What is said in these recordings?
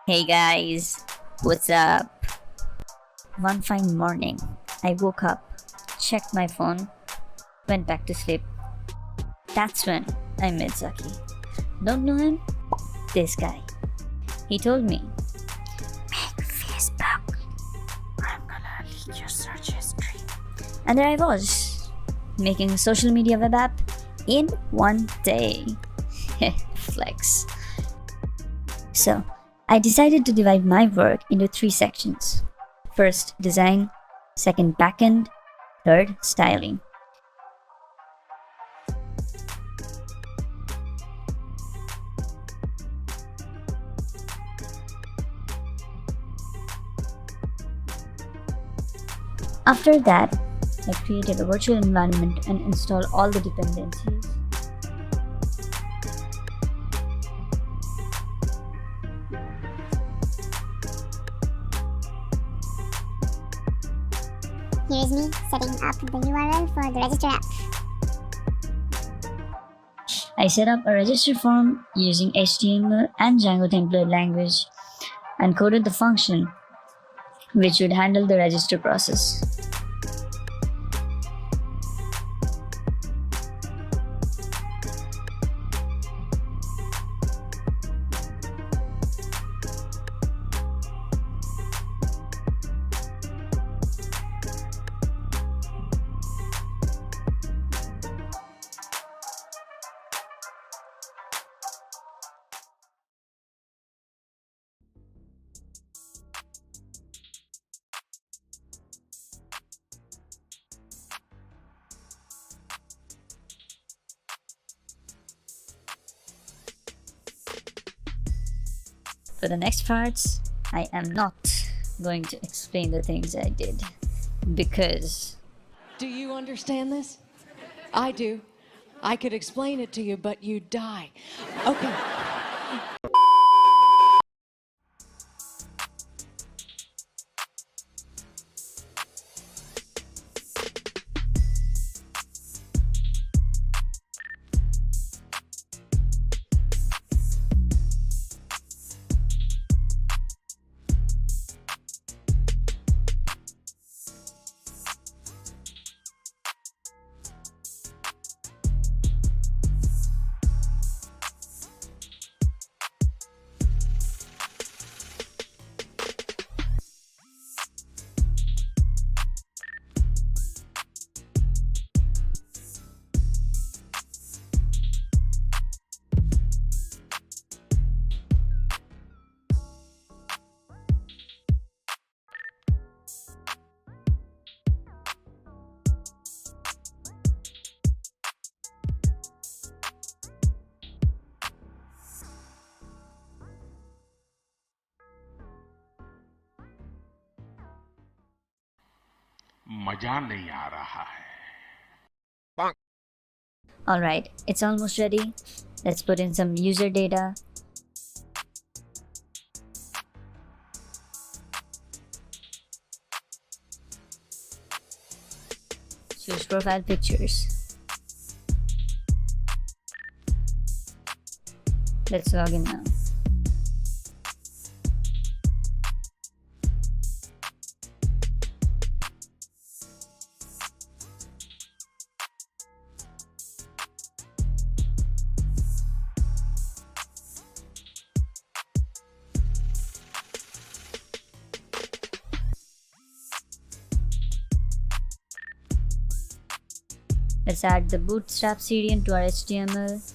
Hey guys, what's up? One fine morning, I woke up, checked my phone, went back to sleep. That's when I met Zaki. Don't know him? This guy. He told me, make Facebook. I'm gonna leak your search history. And there I was, making a social media web app in one day. Flex. So, I decided to divide my work into three sections. First, design, second, backend, third, styling. After that, I created a virtual environment and installed all the dependencies. Here is me setting up the URL for the register app. I set up a register form using HTML and Django template language and coded the function which would handle the register process. For the next parts, I am not going to explain the things I did because Do you understand this? I do. I could explain it to you, but you'd die. Okay. मजा नहीं आ रहा है. alright, it's almost ready. Let's put in some user data. Choose profile pictures. Let's log in now. Let's add the Bootstrap CDN to our HTML.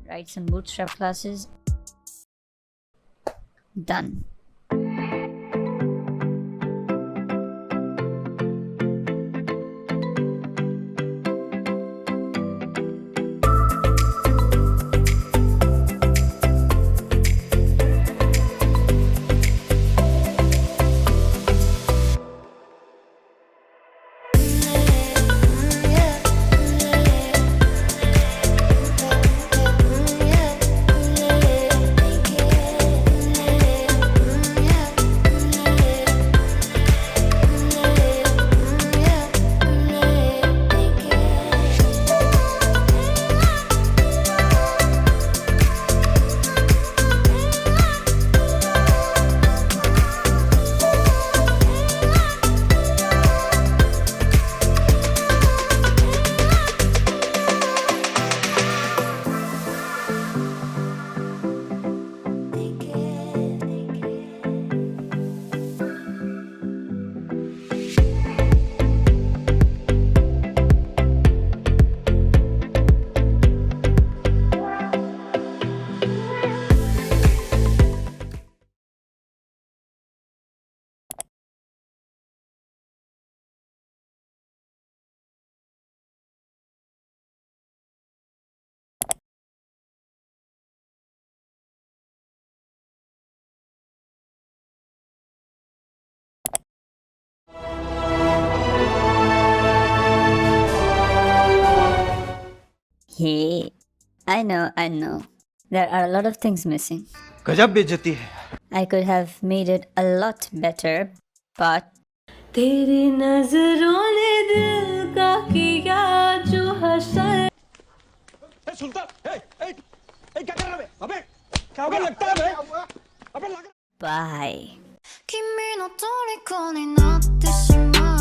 Write some Bootstrap classes. Done. I know. There are a lot of things missing. गजब बेइज्जती है. I could have made it a lot better, but तेरी नजरों ने दिल का किया जो हसर. क्या कर रहा है? अबे क्या लगता है? अबे bye. 君の虜になってしまう